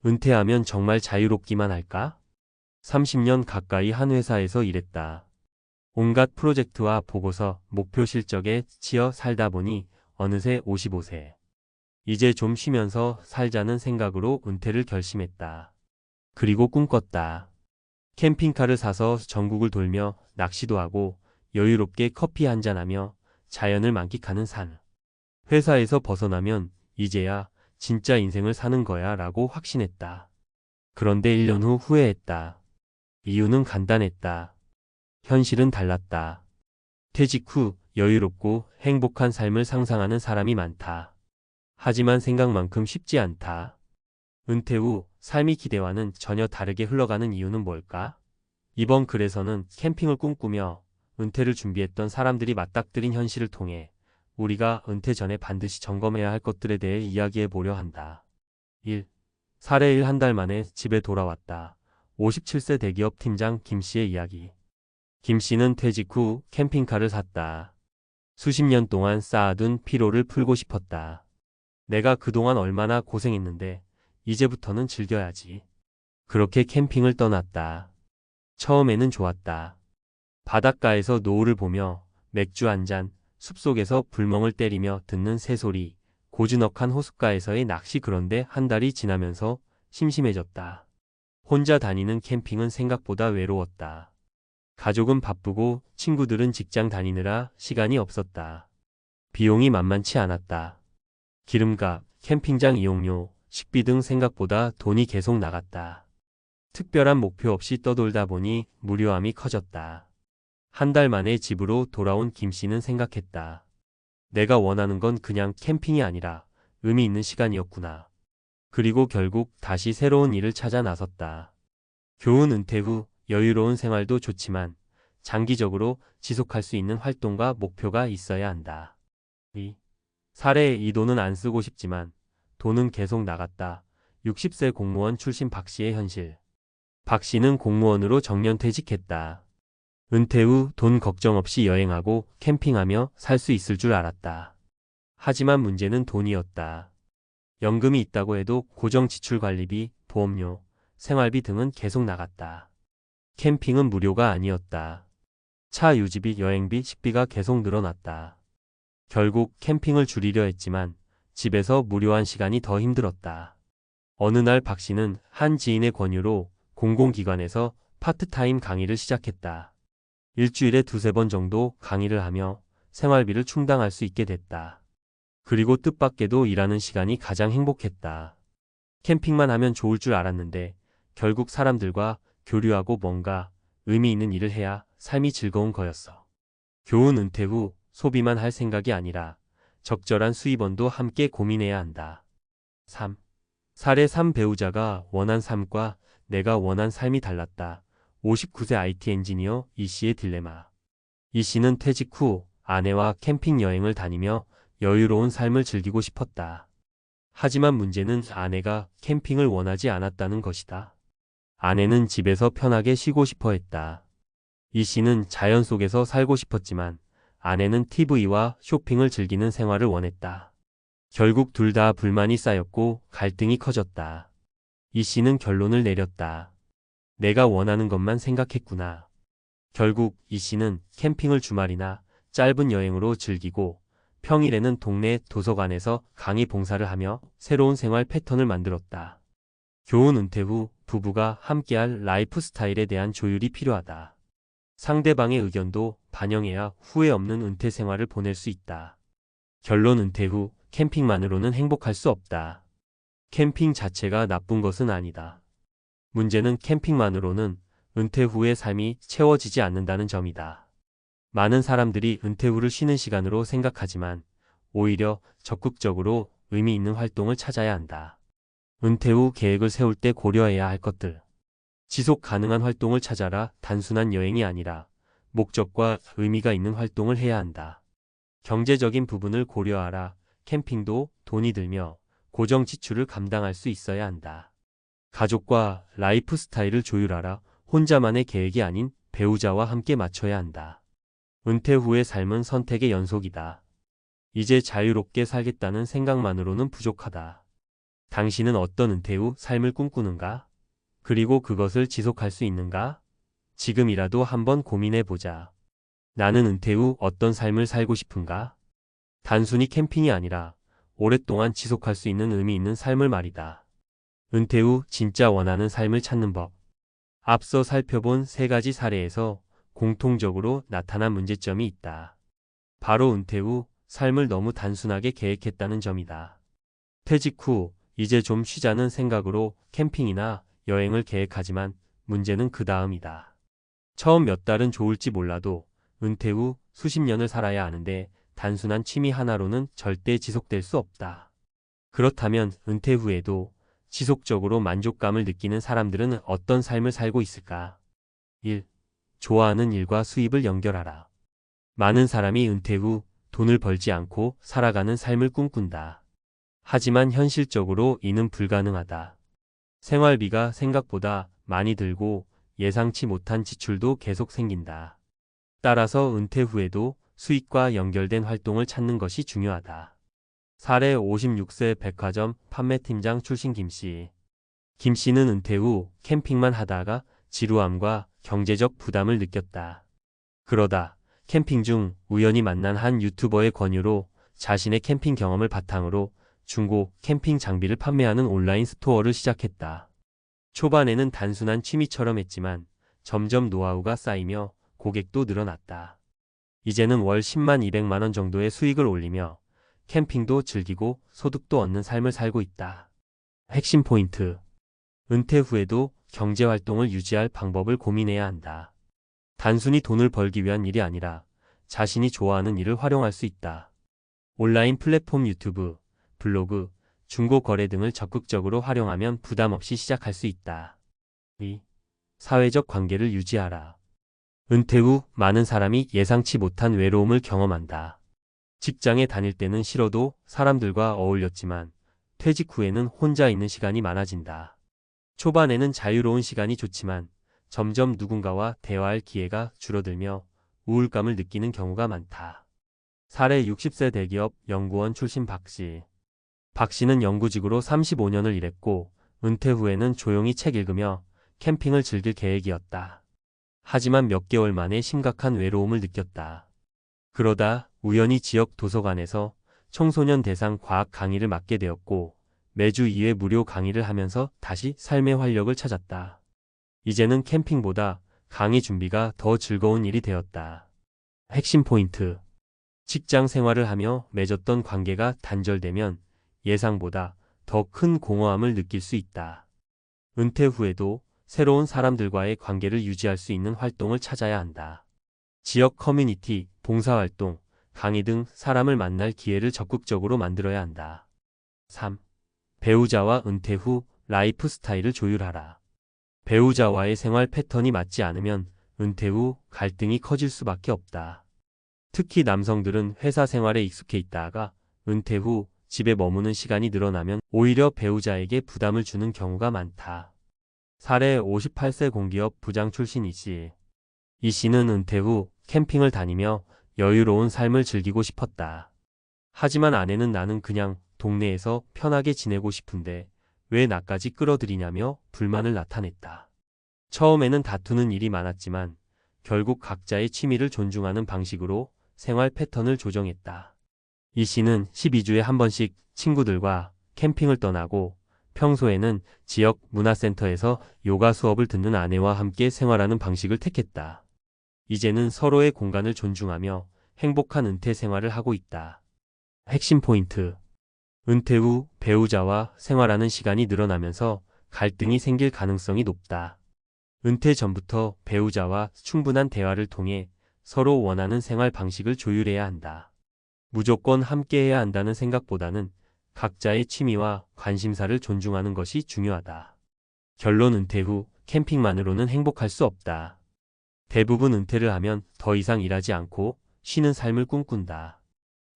은퇴하면 정말 자유롭기만 할까? 30년 가까이 한 회사에서 일했다. 온갖 프로젝트와 보고서, 목표 실적에 치여 살다 보니 어느새 55세. 이제 좀 쉬면서 살자는 생각으로 은퇴를 결심했다. 그리고 꿈꿨다. 캠핑카를 사서 전국을 돌며 낚시도 하고 여유롭게 커피 한잔하며 자연을 만끽하는 삶. 회사에서 벗어나면 이제야 진짜 인생을 사는 거야 라고 확신했다. 그런데 1년 후 후회했다. 이유는 간단했다. 현실은 달랐다. 퇴직 후 여유롭고 행복한 삶을 상상하는 사람이 많다. 하지만 생각만큼 쉽지 않다. 은퇴 후 삶의 기대와는 전혀 다르게 흘러가는 이유는 뭘까? 이번 글에서는 캠핑을 꿈꾸며 은퇴를 준비했던 사람들이 맞닥뜨린 현실을 통해 우리가 은퇴 전에 반드시 점검해야 할 것들에 대해 이야기해 보려 한다. 1. 사례 1 한 달 만에 집에 돌아왔다. 57세 대기업 팀장 김 씨의 이야기. 김 씨는 퇴직 후 캠핑카를 샀다. 수십 년 동안 쌓아둔 피로를 풀고 싶었다. 내가 그동안 얼마나 고생했는데 이제부터는 즐겨야지. 그렇게 캠핑을 떠났다. 처음에는 좋았다. 바닷가에서 노을을 보며 맥주 한 잔, 숲속에서 불멍을 때리며 듣는 새소리, 고즈넉한 호숫가에서의 낚시. 그런데 한 달이 지나면서 심심해졌다. 혼자 다니는 캠핑은 생각보다 외로웠다. 가족은 바쁘고 친구들은 직장 다니느라 시간이 없었다. 비용이 만만치 않았다. 기름값, 캠핑장 이용료, 식비 등 생각보다 돈이 계속 나갔다. 특별한 목표 없이 떠돌다 보니 무료함이 커졌다. 한 달 만에 집으로 돌아온 김 씨는 생각했다. 내가 원하는 건 그냥 캠핑이 아니라 의미 있는 시간이었구나. 그리고 결국 다시 새로운 일을 찾아 나섰다. 교훈: 은퇴 후 여유로운 생활도 좋지만 장기적으로 지속할 수 있는 활동과 목표가 있어야 한다. 2. 사례: 이 돈은 안 쓰고 싶지만 돈은 계속 나갔다. 60세 공무원 출신 박 씨의 현실. 박 씨는 공무원으로 정년퇴직했다. 은퇴 후 돈 걱정 없이 여행하고 캠핑하며 살 수 있을 줄 알았다. 하지만 문제는 돈이었다. 연금이 있다고 해도 고정 지출 관리비, 보험료, 생활비 등은 계속 나갔다. 캠핑은 무료가 아니었다. 차 유지비, 여행비, 식비가 계속 늘어났다. 결국 캠핑을 줄이려 했지만 집에서 무료한 시간이 더 힘들었다. 어느 날 박 씨는 한 지인의 권유로 공공기관에서 파트타임 강의를 시작했다. 일주일에 두세 번 정도 강의를 하며 생활비를 충당할 수 있게 됐다. 그리고 뜻밖에도 일하는 시간이 가장 행복했다. 캠핑만 하면 좋을 줄 알았는데 결국 사람들과 교류하고 뭔가 의미 있는 일을 해야 삶이 즐거운 거였어. 교훈: 은퇴 후 소비만 할 생각이 아니라 적절한 수입원도 함께 고민해야 한다. 3. 사례 3. 배우자가 원한 삶과 내가 원한 삶이 달랐다. 59세 IT 엔지니어 이 씨의 딜레마. 이 씨는 퇴직 후 아내와 캠핑 여행을 다니며 여유로운 삶을 즐기고 싶었다. 하지만 문제는 아내가 캠핑을 원하지 않았다는 것이다. 아내는 집에서 편하게 쉬고 싶어 했다. 이 씨는 자연 속에서 살고 싶었지만 아내는 TV와 쇼핑을 즐기는 생활을 원했다. 결국 둘 다 불만이 쌓였고 갈등이 커졌다. 이 씨는 결론을 내렸다. 내가 원하는 것만 생각했구나. 결국 이 씨는 캠핑을 주말이나 짧은 여행으로 즐기고 평일에는 동네 도서관에서 강의 봉사를 하며 새로운 생활 패턴을 만들었다. 교훈: 은퇴 후 부부가 함께할 라이프 스타일에 대한 조율이 필요하다. 상대방의 의견도 반영해야 후회 없는 은퇴 생활을 보낼 수 있다. 결론: 은퇴 후 캠핑만으로는 행복할 수 없다. 캠핑 자체가 나쁜 것은 아니다. 문제는 캠핑만으로는 은퇴 후의 삶이 채워지지 않는다는 점이다. 많은 사람들이 은퇴 후를 쉬는 시간으로 생각하지만 오히려 적극적으로 의미 있는 활동을 찾아야 한다. 은퇴 후 계획을 세울 때 고려해야 할 것들. 지속 가능한 활동을 찾아라. 단순한 여행이 아니라 목적과 의미가 있는 활동을 해야 한다. 경제적인 부분을 고려하라. 캠핑도 돈이 들며 고정 지출을 감당할 수 있어야 한다. 가족과 라이프 스타일을 조율하라. 혼자만의 계획이 아닌 배우자와 함께 맞춰야 한다. 은퇴 후의 삶은 선택의 연속이다. 이제 자유롭게 살겠다는 생각만으로는 부족하다. 당신은 어떤 은퇴 후 삶을 꿈꾸는가? 그리고 그것을 지속할 수 있는가? 지금이라도 한번 고민해 보자. 나는 은퇴 후 어떤 삶을 살고 싶은가? 단순히 캠핑이 아니라 오랫동안 지속할 수 있는 의미 있는 삶을 말이다. 은퇴 후 진짜 원하는 삶을 찾는 법. 앞서 살펴본 세 가지 사례에서 공통적으로 나타난 문제점이 있다. 바로 은퇴 후 삶을 너무 단순하게 계획했다는 점이다. 퇴직 후 이제 좀 쉬자는 생각으로 캠핑이나 여행을 계획하지만 문제는 그 다음이다. 처음 몇 달은 좋을지 몰라도 은퇴 후 수십 년을 살아야 하는데 단순한 취미 하나로는 절대 지속될 수 없다. 그렇다면 은퇴 후에도 지속적으로 만족감을 느끼는 사람들은 어떤 삶을 살고 있을까? 1. 좋아하는 일과 수입을 연결하라. 많은 사람이 은퇴 후 돈을 벌지 않고 살아가는 삶을 꿈꾼다. 하지만 현실적으로 이는 불가능하다. 생활비가 생각보다 많이 들고 예상치 못한 지출도 계속 생긴다. 따라서 은퇴 후에도 수익과 연결된 활동을 찾는 것이 중요하다. 사례 56세 백화점 판매팀장 출신 김씨. 김씨는 은퇴 후 캠핑만 하다가 지루함과 경제적 부담을 느꼈다. 그러다 캠핑 중 우연히 만난 한 유튜버의 권유로 자신의 캠핑 경험을 바탕으로 중고 캠핑 장비를 판매하는 온라인 스토어를 시작했다. 초반에는 단순한 취미처럼 했지만 점점 노하우가 쌓이며 고객도 늘어났다. 이제는 월 10만 200만 원 정도의 수익을 올리며 캠핑도 즐기고 소득도 얻는 삶을 살고 있다. 핵심 포인트. 은퇴 후에도 경제활동을 유지할 방법을 고민해야 한다. 단순히 돈을 벌기 위한 일이 아니라 자신이 좋아하는 일을 활용할 수 있다. 온라인 플랫폼 유튜브, 블로그, 중고 거래 등을 적극적으로 활용하면 부담 없이 시작할 수 있다. 2. 사회적 관계를 유지하라. 은퇴 후 많은 사람이 예상치 못한 외로움을 경험한다. 직장에 다닐 때는 싫어도 사람들과 어울렸지만 퇴직 후에는 혼자 있는 시간이 많아진다. 초반에는 자유로운 시간이 좋지만 점점 누군가와 대화할 기회가 줄어들며 우울감을 느끼는 경우가 많다. 사례 60세 대기업 연구원 출신 박씨. 박씨는 연구직으로 35년을 일했고 은퇴 후에는 조용히 책 읽으며 캠핑을 즐길 계획이었다. 하지만 몇 개월 만에 심각한 외로움을 느꼈다. 그러다 우연히 지역 도서관에서 청소년 대상 과학 강의를 맡게 되었고 매주 2회 무료 강의를 하면서 다시 삶의 활력을 찾았다. 이제는 캠핑보다 강의 준비가 더 즐거운 일이 되었다. 핵심 포인트. 직장 생활을 하며 맺었던 관계가 단절되면 예상보다 더 큰 공허함을 느낄 수 있다. 은퇴 후에도 새로운 사람들과의 관계를 유지할 수 있는 활동을 찾아야 한다. 지역 커뮤니티, 봉사활동, 강의 등 사람을 만날 기회를 적극적으로 만들어야 한다. 3. 배우자와 은퇴 후 라이프 스타일을 조율하라. 배우자와의 생활 패턴이 맞지 않으면 은퇴 후 갈등이 커질 수밖에 없다. 특히 남성들은 회사 생활에 익숙해 있다가 은퇴 후 집에 머무는 시간이 늘어나면 오히려 배우자에게 부담을 주는 경우가 많다. 사례 58세 공기업 부장 출신 이씨. 이씨는 은퇴 후 캠핑을 다니며 여유로운 삶을 즐기고 싶었다. 하지만 아내는 나는 그냥 동네에서 편하게 지내고 싶은데 왜 나까지 끌어들이냐며 불만을 나타냈다. 처음에는 다투는 일이 많았지만 결국 각자의 취미를 존중하는 방식으로 생활 패턴을 조정했다. 이 씨는 12주에 한 번씩 친구들과 캠핑을 떠나고 평소에는 지역 문화센터에서 요가 수업을 듣는 아내와 함께 생활하는 방식을 택했다. 이제는 서로의 공간을 존중하며 행복한 은퇴 생활을 하고 있다. 핵심 포인트. 은퇴 후 배우자와 생활하는 시간이 늘어나면서 갈등이 생길 가능성이 높다. 은퇴 전부터 배우자와 충분한 대화를 통해 서로 원하는 생활 방식을 조율해야 한다. 무조건 함께해야 한다는 생각보다는 각자의 취미와 관심사를 존중하는 것이 중요하다. 결론. 은퇴 후 캠핑만으로는 행복할 수 없다. 대부분 은퇴를 하면 더 이상 일하지 않고 쉬는 삶을 꿈꾼다.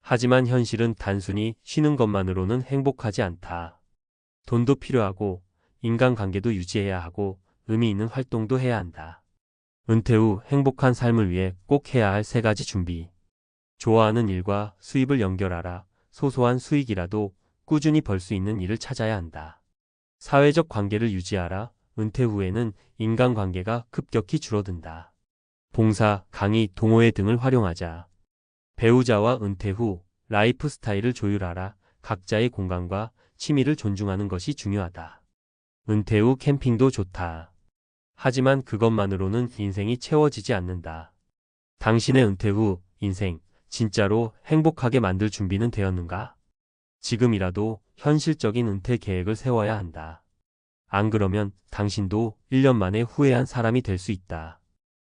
하지만 현실은 단순히 쉬는 것만으로는 행복하지 않다. 돈도 필요하고 인간관계도 유지해야 하고 의미 있는 활동도 해야 한다. 은퇴 후 행복한 삶을 위해 꼭 해야 할 세 가지 준비. 좋아하는 일과 수입을 연결하라. 소소한 수익이라도 꾸준히 벌 수 있는 일을 찾아야 한다. 사회적 관계를 유지하라. 은퇴 후에는 인간관계가 급격히 줄어든다. 봉사, 강의, 동호회 등을 활용하자. 배우자와 은퇴 후 라이프 스타일을 조율하라. 각자의 공간과 취미를 존중하는 것이 중요하다. 은퇴 후 캠핑도 좋다. 하지만 그것만으로는 인생이 채워지지 않는다. 당신의 은퇴 후 인생 진짜로 행복하게 만들 준비는 되었는가? 지금이라도 현실적인 은퇴 계획을 세워야 한다. 안 그러면 당신도 1년 만에 후회한 사람이 될 수 있다.